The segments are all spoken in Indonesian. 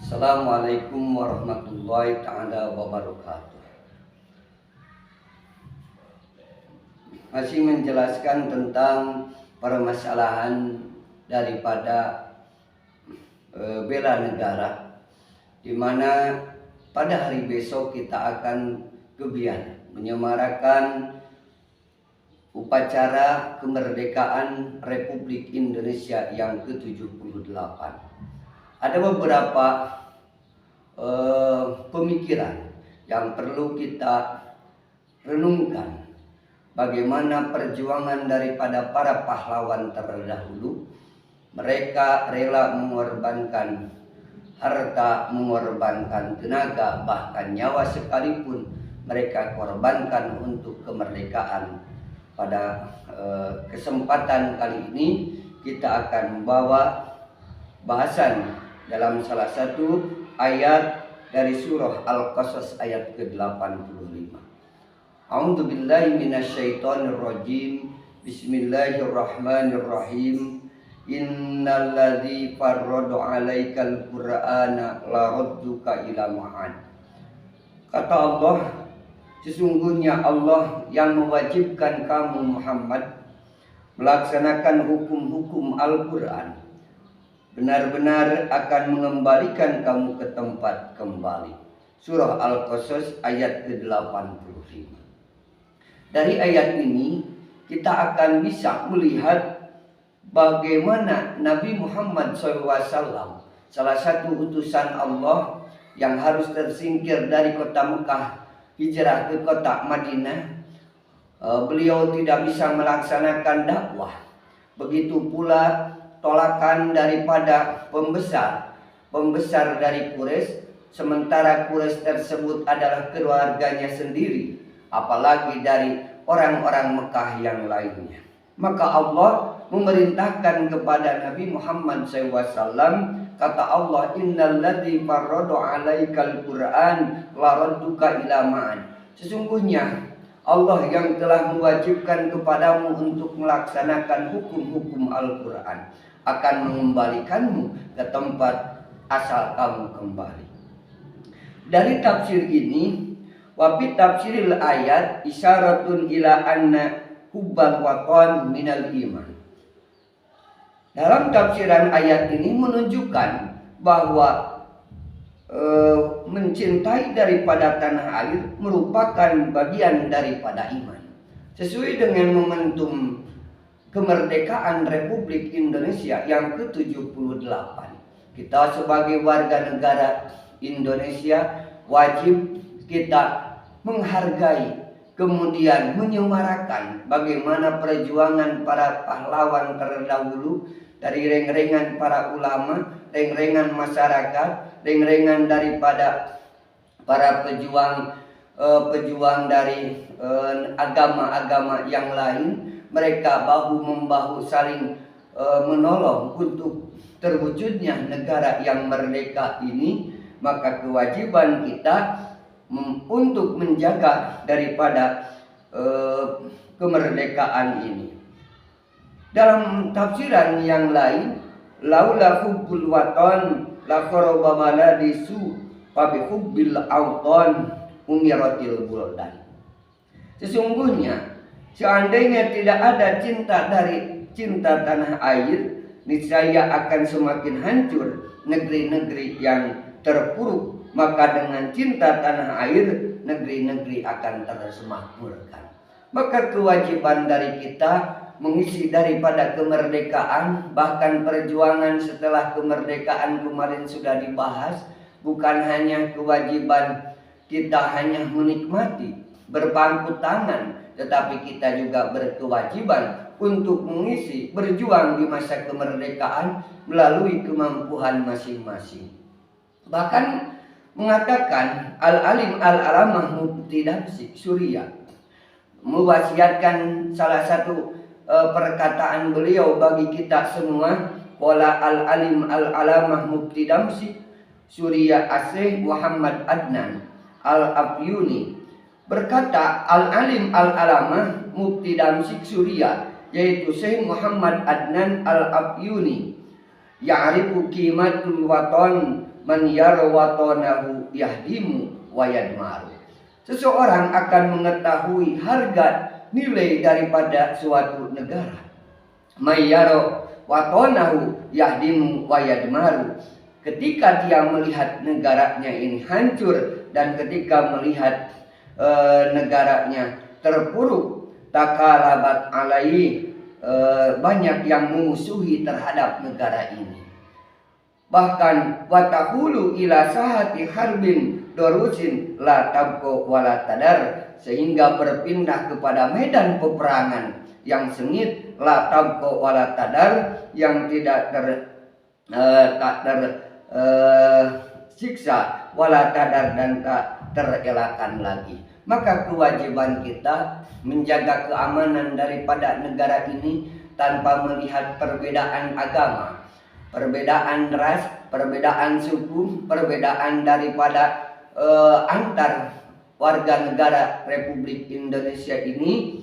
Assalamualaikum warahmatullahi ta'ala wabarakatuh. Masih menjelaskan tentang permasalahan daripada bela negara, di mana pada hari besok kita akan kebian menyemarakan upacara kemerdekaan Republik Indonesia yang ke-78. Ada beberapa pemikiran yang perlu kita renungkan. Bagaimana perjuangan daripada para pahlawan terdahulu. Mereka rela mengorbankan harta, mengorbankan tenaga, bahkan nyawa sekalipun mereka korbankan untuk kemerdekaan. Pada kesempatan kali ini kita akan membawa bahasan dalam salah satu ayat dari surah Al-Qasas ayat ke-85. A'udzu billahi minasyaitonir rajim. Bismillahirrahmanirrahim. Innalladzi farrada 'alaikal qur'ana laradduka ila ma'ad. Kata Allah, sesungguhnya Allah yang mewajibkan kamu Muhammad melaksanakan hukum-hukum Al-Qur'an benar-benar akan mengembalikan kamu ke tempat kembali. Surah Al-Qasas ayat ke-85. Dari ayat ini kita akan bisa melihat bagaimana Nabi Muhammad SAW, salah satu utusan Allah yang harus tersingkir dari kota Mekah, hijrah ke kota Madinah. Beliau tidak bisa melaksanakan dakwah. Begitu pula tolakan daripada pembesar dari Quraisy, sementara Quraisy tersebut adalah keluarganya sendiri, apalagi dari orang-orang Mekah yang lainnya. Maka Allah memerintahkan kepada Nabi Muhammad SAW, kata Allah, innalladzi farrada 'alaikal qur'an laradduka ila ma'an. Sesungguhnya Allah yang telah mewajibkan kepadamu untuk melaksanakan hukum-hukum Al-Quran akan mengembalikanmu ke tempat asal kamu kembali. Dari tafsir ini, wa fi tafsiril ayat isyaratun ila anna hubbal watan minal iman. Dalam tafsiran ayat ini menunjukkan bahwa mencintai daripada tanah air merupakan bagian daripada iman. Sesuai dengan momentum kemerdekaan Republik Indonesia yang ke-78, kita sebagai warga negara Indonesia wajib kita menghargai, kemudian menyemarakan bagaimana perjuangan para pahlawan terdahulu, dari reng-rengan para ulama, reng-rengan masyarakat, reng-rengan daripada para pejuang dari agama-agama yang lain. Mereka bahu-membahu saling menolong untuk terwujudnya negara yang merdeka ini. Maka kewajiban kita untuk menjaga daripada kemerdekaan ini. Dalam tafsiran yang lain, laula hubbul watan la qaraba baladisu fa bi hubbil awtan umiratil buldan. Sesungguhnya seandainya tidak ada cinta tanah air, niscaya akan semakin hancur negeri-negeri yang terpuruk. Maka dengan cinta tanah air, negeri-negeri akan tersemakmurkan. Maka kewajiban dari kita mengisi daripada kemerdekaan, bahkan perjuangan setelah kemerdekaan kemarin sudah dibahas. Bukan hanya kewajiban kita hanya menikmati, berpangku tangan, tetapi kita juga berkewajiban untuk mengisi, berjuang di masa kemerdekaan melalui kemampuan masing-masing. Bahkan mengatakan Al-Alim Al-Alamah Mufti Damsyik Surya mewasiatkan salah satu perkataan beliau bagi kita semua. Qala Al-Alim Al-Alamah Mufti Damsyik Surya Asy Muhammad Adnan Al-Afyuni berkata, Al-Alim Al-Alamah Mufti Damsyik Surya, yaitu Syekh Muhammad Adnan Al-Afyuni, Ya'rifu qimatul waton man yara watanahu yahdimu wa yadmaru. Seseorang akan mengetahui harga nilai daripada suatu negara. Mayyaro watonahu yahdimu wa yadmaru. Ketika dia melihat negaranya ini hancur dan ketika melihat negaranya terpuruk, takalabat alaihi, banyak yang memusuhi terhadap negara ini. Bahkan watahulu ila sahati harbin dorusin la tabko wala tadar, sehingga berpindah kepada medan peperangan yang sengit, la tabko wala tadar, yang tidak siksa, wala tadar, dan tak terelakkan lagi. Maka kewajiban kita menjaga keamanan daripada negara ini tanpa melihat perbedaan agama, perbedaan ras, perbedaan suku, perbedaan daripada antar warga negara Republik Indonesia ini.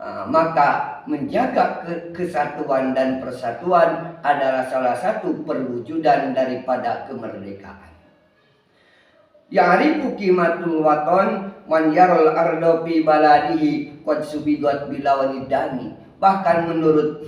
Maka menjaga kesatuan dan persatuan adalah salah satu perwujudan daripada kemerdekaan. Ya'rifu qimatul waton man yarul ardo fi baladihi qad subigat bilawanidani. Bahkan menurut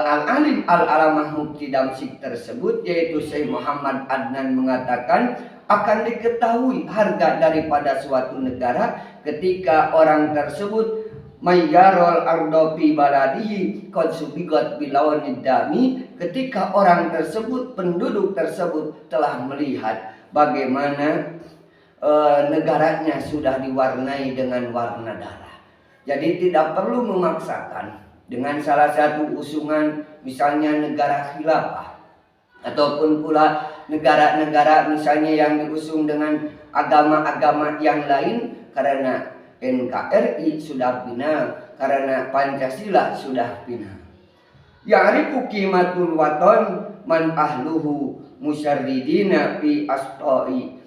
al-alim al-alamah mufti Damsyik tersebut, yaitu Syekh Muhammad Adnan, mengatakan akan diketahui harga daripada suatu negara ketika orang tersebut mayyarul ardo fi baladihi qad subigat bilawanidani, ketika orang tersebut, penduduk tersebut telah melihat bagaimana negaranya sudah diwarnai dengan warna darah. Jadi tidak perlu memaksakan dengan salah satu usungan, misalnya negara khilafah, ataupun pula negara-negara misalnya yang diusung dengan agama-agama yang lain, karena NKRI sudah final, karena Pancasila sudah final. Ya'rifu qimatul waton man ahluhu musyarridina fi asqa'il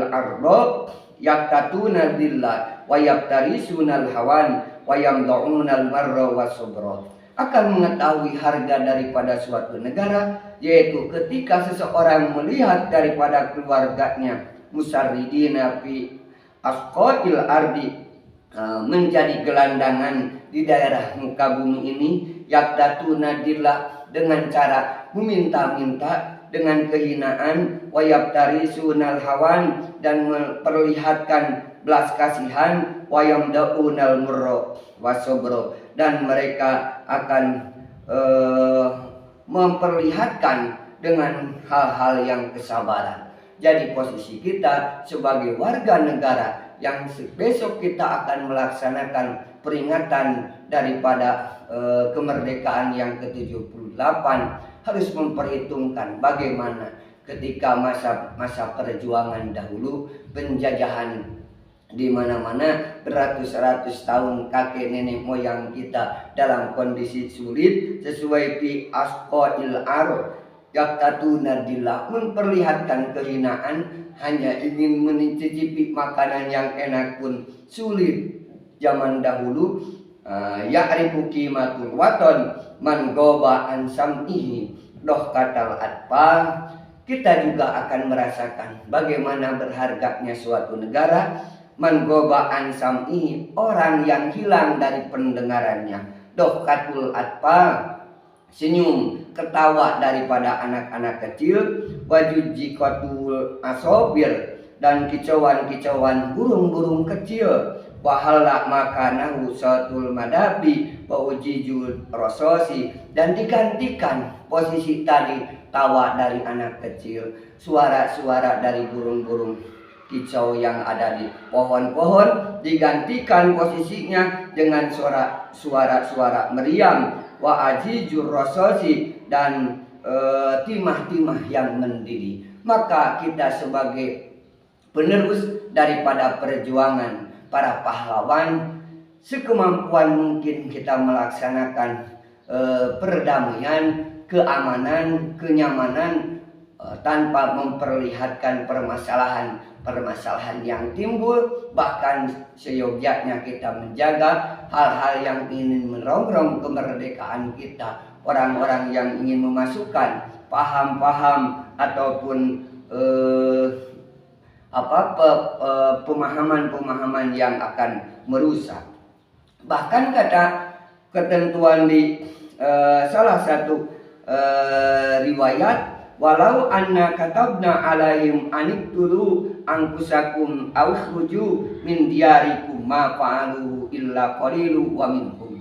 ardo yaktatuna billah wa yabtarisunal hawan wa yamda'unal marra wasabra. Akan mengetahui harga daripada suatu negara, yaitu ketika seseorang melihat daripada keluarganya musyarridina fi asqa'il ardi, menjadi gelandangan di daerah muka bumi ini, yaktatuna dillah, dengan cara meminta-minta, dengan kehinaan, wayabtarisunal hawan, dan memperlihatkan belas kasihan, wayamdaunal murra wasobro, dan mereka akan memperlihatkan dengan hal-hal yang kesabaran. Jadi posisi kita sebagai warga negara yang besok kita akan melaksanakan peringatan daripada kemerdekaan yang ke-78, harus memperhitungkan bagaimana ketika masa perjuangan dahulu, penjajahan di mana-mana beratus-ratus tahun kakek nenek moyang kita dalam kondisi sulit, sesuai fi asqa'il ar yaktatuna dillah, memperlihatkan kehinaan, hanya ingin mencicipi makanan yang enak pun sulit zaman dahulu. Ya'rifu qimatul waton man goba an sam'ihi doh katal atpa. Kita juga akan merasakan bagaimana berharganya suatu negara. Man goba an sam'ihi, orang yang hilang dari pendengarannya. Doh katul atpa, senyum ketawa daripada anak-anak kecil. Wajujikatul asobir, dan kicauan-kicauan burung-burung kecil. Wahala makanahu satul madabi wa ujijul rososi, dan digantikan posisi tadi tawa dari anak kecil, suara-suara dari burung-burung kicau yang ada di pohon-pohon, digantikan posisinya dengan suara-suara meriam, wa ajijur rososi, dan timah-timah yang mendidih. Maka kita sebagai penerus daripada perjuangan para pahlawan, sekemampuan mungkin kita melaksanakan perdamaian, keamanan, kenyamanan, tanpa memperlihatkan permasalahan yang timbul. Bahkan seyogyanya kita menjaga hal-hal yang ingin merongrong kemerdekaan kita, orang-orang yang ingin memasukkan paham-paham ataupun pemahaman-pemahaman yang akan merusak. Bahkan kata ketentuan di salah satu riwayat, walau anna katabna alaihim aniktulu angkusakum aw khruju min diyarikum ma fa'alu illa qalilu wa minhum.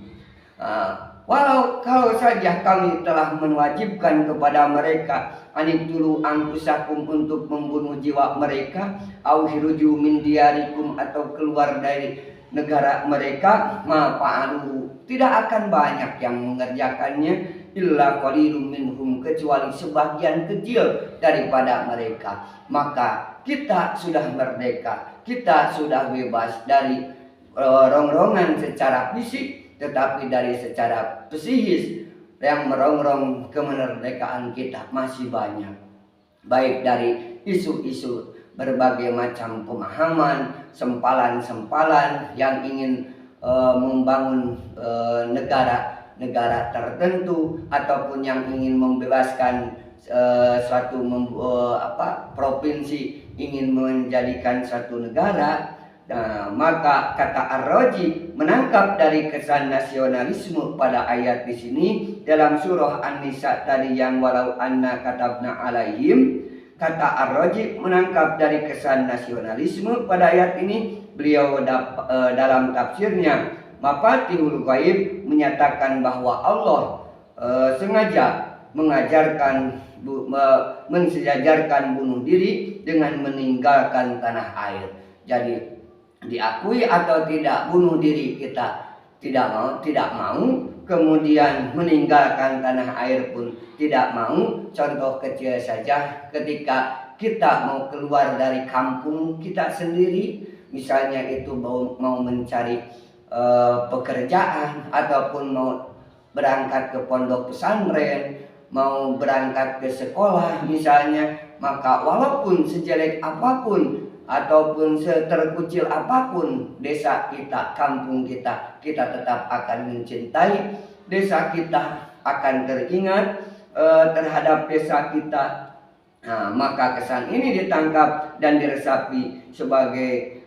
Walau kalau saja kami telah mewajibkan kepada mereka aniktulu angkusakum untuk membunuh jiwa mereka, aw khruju min diyarikum atau keluar dari negara mereka, ma fa'alu tidak akan banyak yang mengerjakannya, illa qalilum minhum kecuali sebagian kecil daripada mereka. Maka kita sudah merdeka, kita sudah bebas dari rongrongan secara fisik, tetapi dari secara psikis yang merongrong kemerdekaan kita masih banyak. Baik dari isu-isu berbagai macam pemahaman, sempalan-sempalan yang ingin membangun negara tertentu, ataupun yang ingin membebaskan suatu provinsi, ingin menjadikan suatu negara. Nah, maka kata Ar-Razi menangkap dari kesan nasionalisme pada ayat di sini dalam surah An-Nisa tadi yang walau anna katabna alaihim. Kata Ar-Razi menangkap dari kesan nasionalisme pada ayat ini. Beliau dalam tafsirnya Mafatihul Ghaib menyatakan bahwa Allah sengaja mensejajarkan bunuh diri dengan meninggalkan tanah air. Jadi diakui atau tidak bunuh diri kita tidak mau, kemudian meninggalkan tanah air pun tidak mau. Contoh kecil saja, ketika kita mau keluar dari kampung kita sendiri, misalnya itu mau mencari pekerjaan, ataupun mau berangkat ke pondok pesantren, mau berangkat ke sekolah misalnya, maka walaupun sejelek apapun ataupun seterkucil apapun desa kita, kampung kita, kita tetap akan mencintai desa kita, akan teringat terhadap desa kita. Nah, maka kesan ini ditangkap dan diresapi sebagai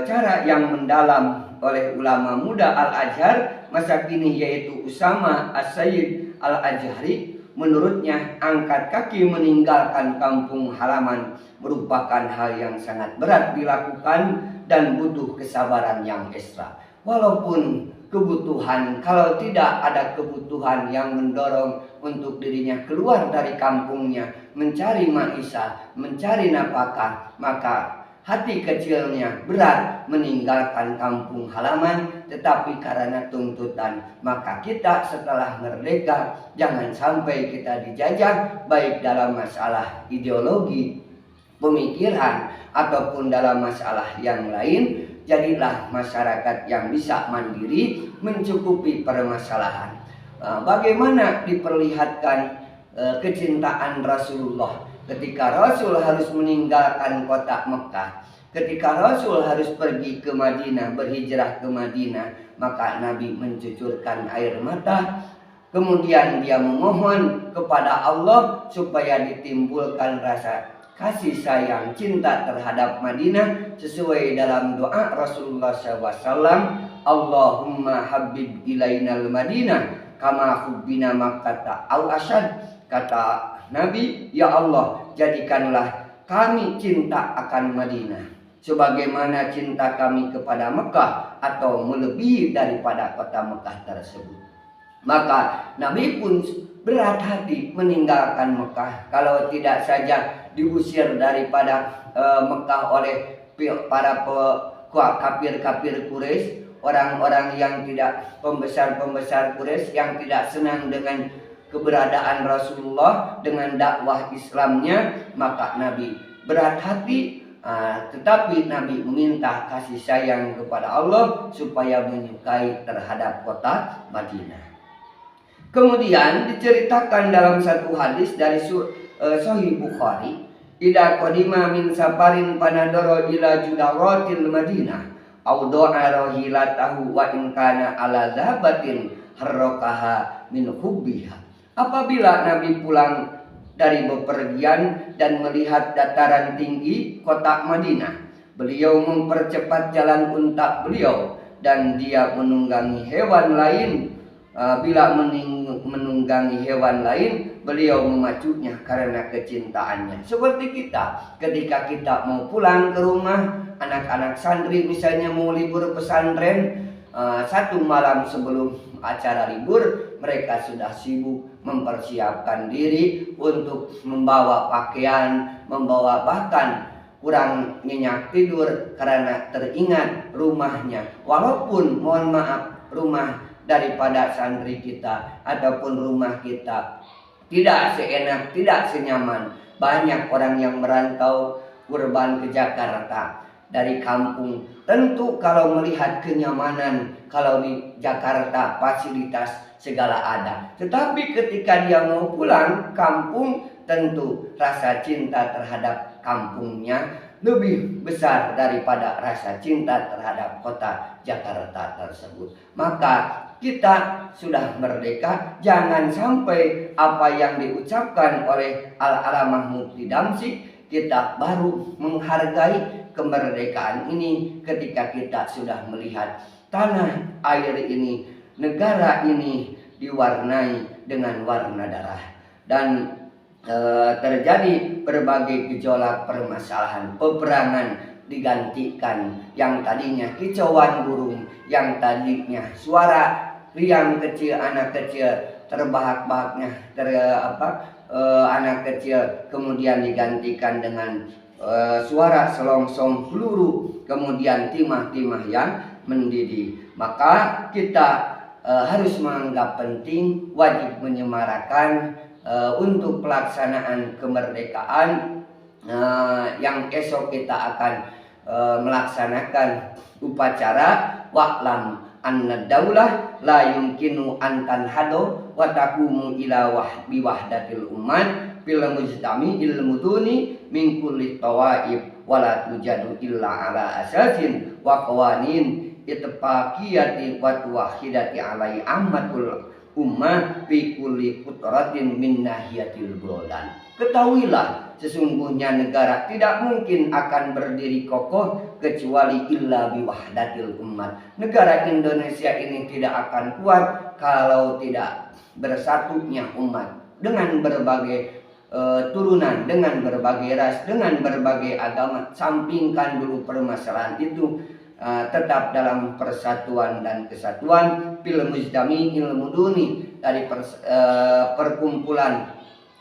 cara yang mendalam oleh ulama muda Al-Azhar masa kini, yaitu Usama As-Sayyid Al-Azhari. Menurutnya, angkat kaki meninggalkan kampung halaman merupakan hal yang sangat berat dilakukan dan butuh kesabaran yang ekstra. Walaupun kebutuhan, kalau tidak ada kebutuhan yang mendorong untuk dirinya keluar dari kampungnya, mencari maisha, mencari nafkah, maka hati kecilnya berat meninggalkan kampung halaman. Tetapi karena tuntutan, maka kita setelah merdeka jangan sampai kita dijajah, baik dalam masalah ideologi, pemikiran, ataupun dalam masalah yang lain. Jadilah masyarakat yang bisa mandiri mencukupi permasalahan. Bagaimana diperlihatkan kecintaan Rasulullah ketika Rasul harus meninggalkan kota Mekah, ketika Rasul harus pergi ke Madinah, berhijrah ke Madinah, maka Nabi mencucurkan air mata. Kemudian dia memohon kepada Allah supaya ditimbulkan rasa kasih sayang, cinta terhadap Madinah sesuai dalam doa Rasulullah SAW. Allahumma habib ilainal Madinah kama hubbina Makkah au asyad. Kata Nabi, ya Allah, jadikanlah kami cinta akan Madinah sebagaimana cinta kami kepada Mekah, atau melebihi daripada kota Mekah tersebut. Maka Nabi pun berat hati meninggalkan Mekah. Kalau tidak saja diusir daripada Mekah oleh para kafir-kafir Quraisy, orang-orang yang tidak, pembesar-pembesar Quraisy yang tidak senang dengan keberadaan Rasulullah, dengan dakwah Islamnya, maka Nabi berat hati. Tetapi Nabi meminta kasih sayang kepada Allah supaya menyukai terhadap kota Madinah. Kemudian diceritakan dalam satu hadis dari Sahih Bukhari, idza qadima min safarin panadara ila judaratil Madinah au da'a rahilatahu wa in kana ala dhabatin harrakaha min hubbiha Apabila Nabi pulang dari bepergian dan melihat dataran tinggi kota Madinah, beliau mempercepat jalan unta beliau dan dia menunggangi hewan lain. Bila menunggangi hewan lain, beliau memacunya karena kecintaannya. Seperti kita, ketika kita mau pulang ke rumah, anak-anak santri misalnya mau libur pesantren, satu malam sebelum acara libur, mereka sudah sibuk mempersiapkan diri untuk membawa pakaian, membawa bahkan kurang nyenyak tidur karena teringat rumahnya. Walaupun mohon maaf, rumah daripada santri kita ataupun rumah kita tidak seenak, tidak senyaman. Banyak orang yang merantau kurban ke Jakarta dari kampung. Tentu kalau melihat kenyamanan, kalau di Jakarta fasilitas segala ada. Tetapi ketika dia mau pulang kampung, tentu rasa cinta terhadap kampungnya lebih besar daripada rasa cinta terhadap kota Jakarta tersebut. Maka kita sudah merdeka, jangan sampai apa yang diucapkan oleh Al-Alamah Mufti Damsyik, kita baru menghargai kemerdekaan ini ketika kita sudah melihat tanah air ini, negara ini diwarnai dengan warna darah dan terjadi berbagai gejolak permasalahan, peperangan digantikan yang tadinya kicauan burung, yang tadinya suara riang kecil anak kecil terbahak-bahaknya anak kecil kemudian digantikan dengan suara selongsong peluru, kemudian timah-timah yang mendidih. Maka kita harus menganggap penting, wajib menyemarakan untuk pelaksanaan kemerdekaan yang esok kita akan melaksanakan upacara wa'lam anna daulah la yumkinu an tanhadu wa taqumu ila wahdatil ummat bil mujtami il muduni min kulli tawaib wala tujadu illa ala asasin wa qawanin itfaqiyati wa wahidati alai ammatul ummah fi kulli qutratin min nahiyatil buldan. Ketahuilah sesungguhnya negara tidak mungkin akan berdiri kokoh kecuali illa bi wahdatil ummah. Negara Indonesia ini tidak akan kuat kalau tidak bersatunya umat dengan berbagai turunan, dengan berbagai ras, dengan berbagai agama. Sampingkan dulu permasalahan itu, tetap dalam persatuan dan kesatuan fil mujtami ilmu duni, dari perkumpulan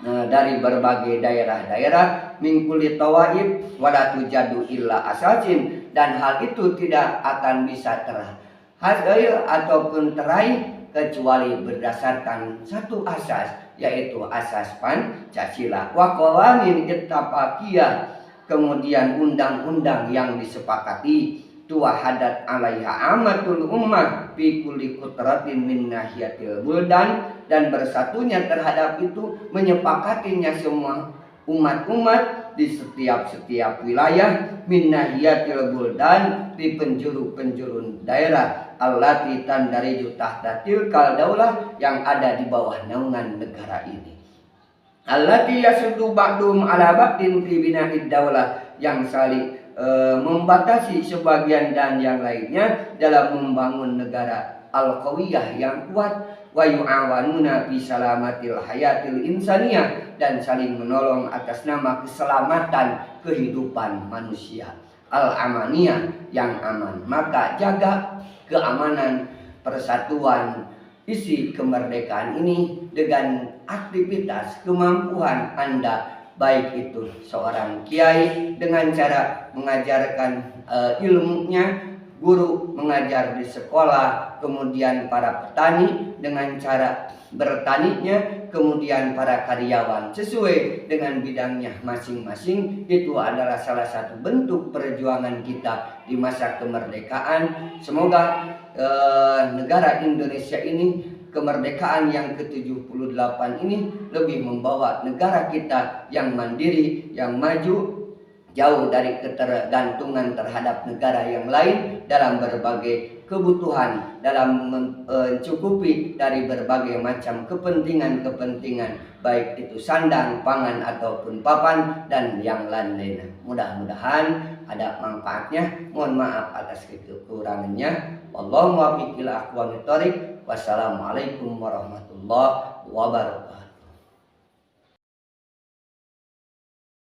dari berbagai daerah-daerah min kulli tawaib wala tujadu illa asasin, dan hal itu tidak akan bisa terhasil ataupun teraih kecuali berdasarkan satu asas, yaitu asas Pancasila wa qawanin ittafaqiyah, kemudian undang-undang yang disepakati tuwahadat alaiha amatul ummah fi kulli qutratin min nahiyatil buldan, dan bersatunya terhadap itu menyepakatinya semua umat-umat di setiap wilayah min nahiyatil buldan, di penjuru-penjuru daerah allati tandariju tahta tilkal daulah, yang ada di bawah naungan negara ini. Allati yasuddu ba'dum ala ba'din fi bina'id daulah, yang saling membatasi sebagian dan yang lainnya dalam membangun negara al-qawiyah yang kuat, wa yu'awanuna fi salamatil hayatil insaniyah, dan saling menolong atas nama keselamatan kehidupan manusia al-amaniyah yang aman. Maka jaga keamanan, persatuan, isi kemerdekaan ini dengan aktivitas kemampuan Anda, baik itu seorang kiai dengan cara mengajarkan ilmunya, guru mengajar di sekolah, kemudian para petani dengan cara bertaninya, kemudian para karyawan sesuai dengan bidangnya masing-masing. Itu adalah salah satu bentuk perjuangan kita di masa kemerdekaan. Semoga negara Indonesia ini, kemerdekaan yang ke-78 ini, lebih membawa negara kita yang mandiri, yang maju, jauh dari ketergantungan terhadap negara yang lain dalam berbagai kebutuhan dalam mencukupi dari berbagai macam kepentingan-kepentingan, baik itu sandang, pangan ataupun papan dan yang lain-lainnya. Mudah-mudahan ada manfaatnya. Mohon maaf atas kekurangannya. Wallahu muwaffiq ila aqwamit thoriq. Wassalamualaikum warahmatullahi wabarakatuh.